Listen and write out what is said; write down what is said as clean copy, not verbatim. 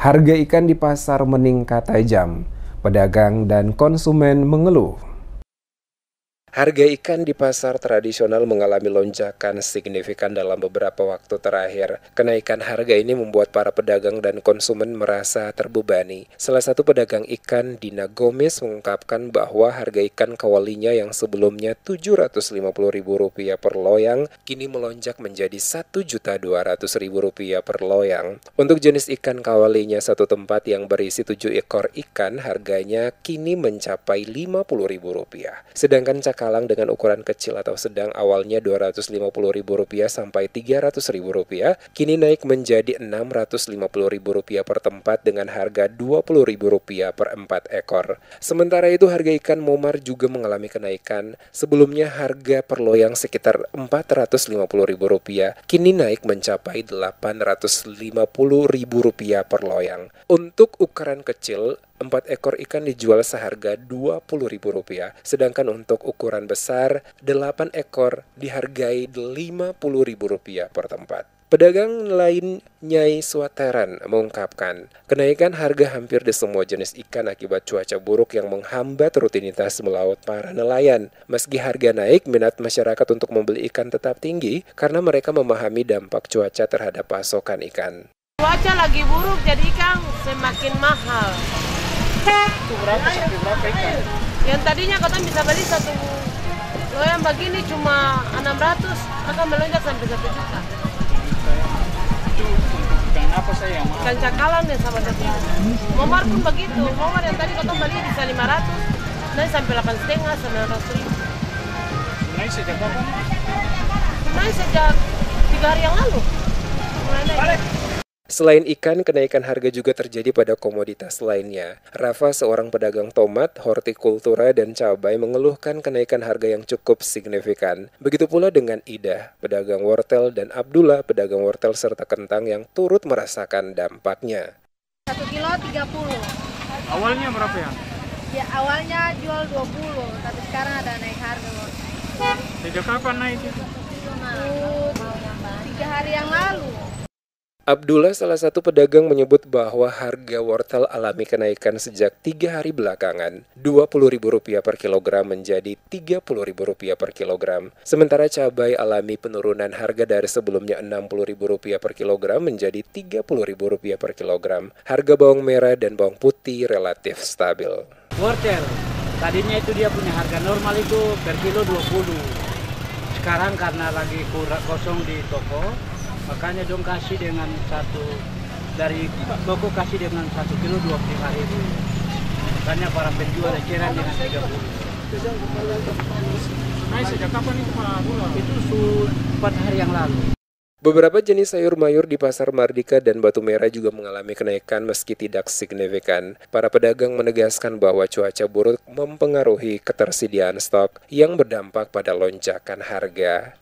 Harga ikan di pasar meningkat tajam. Pedagang dan konsumen mengeluh. Harga ikan di pasar tradisional mengalami lonjakan signifikan dalam beberapa waktu terakhir. Kenaikan harga ini membuat para pedagang dan konsumen merasa terbebani. Salah satu pedagang ikan, Dina Gomez, mengungkapkan bahwa harga ikan kawalinya yang sebelumnya Rp750.000 per loyang, kini melonjak menjadi Rp1.200.000 per loyang. Untuk jenis ikan kawalinya satu tempat yang berisi 7 ekor ikan, harganya kini mencapai Rp50.000. Sedangkan cakalang dengan ukuran kecil atau sedang awalnya Rp250.000 sampai Rp300.000, kini naik menjadi Rp650.000 per tempat dengan harga Rp20.000 per 4 ekor. Sementara itu harga ikan momar juga mengalami kenaikan. Sebelumnya harga per loyang sekitar Rp450.000, kini naik mencapai Rp850.000 per loyang. Untuk ukuran kecil, 4 ekor ikan dijual seharga Rp20.000, sedangkan untuk ukuran besar, 8 ekor dihargai Rp50.000 per tempat. Pedagang lain, Nyai Swateran, mengungkapkan, kenaikan harga hampir di semua jenis ikan akibat cuaca buruk yang menghambat rutinitas melaut para nelayan. Meski harga naik, minat masyarakat untuk membeli ikan tetap tinggi karena mereka memahami dampak cuaca terhadap pasokan ikan. Cuaca lagi buruk, jadi ikan semakin mahal. Itu berapa sampai berapa ikan? Yang tadinya katanya bisa beli satu loyang begini cuma 600, akan melonjak sampai 1 juta. Itu untuk ikan apa saya yang mahal? Ikan cakalang deh sama satu. Momar pun begitu. Momar yang tadi katanya beli bisa 500, naik sampai 8,5, 900 ribu. Naik sejak kapan? Naik sejak 3 hari yang lalu. Mulai naik. Selain ikan, kenaikan harga juga terjadi pada komoditas lainnya. Rafa, seorang pedagang tomat, hortikultura, dan cabai, mengeluhkan kenaikan harga yang cukup signifikan. Begitu pula dengan Ida, pedagang wortel, dan Abdullah, pedagang wortel serta kentang yang turut merasakan dampaknya. 1 kilo 30. Awalnya berapa ya? Ya awalnya jual 20, tapi sekarang ada naik harga. Sejak kapan naik itu? 3 hari yang lalu. Abdullah, salah satu pedagang, menyebut bahwa harga wortel alami kenaikan sejak 3 hari belakangan, Rp20.000 per kilogram menjadi Rp30.000 per kilogram. Sementara cabai alami penurunan harga dari sebelumnya Rp60.000 per kilogram menjadi Rp30.000 per kilogram. Harga bawang merah dan bawang putih relatif stabil. Wortel, tadinya itu dia punya harga normal itu per kilo 20. Sekarang karena lagi kosong di toko, makanya dong kasih dengan dari toko kasih dengan 1 kilo 25.000. Makanya para penjual eceran dengan 30. Naik sejak kapan itu Pak Abdullah? Itu 4 hari yang lalu. Beberapa jenis sayur mayur di Pasar Mardika dan Batu Merah juga mengalami kenaikan meski tidak signifikan. Para pedagang menegaskan bahwa cuaca buruk mempengaruhi ketersediaan stok yang berdampak pada lonjakan harga.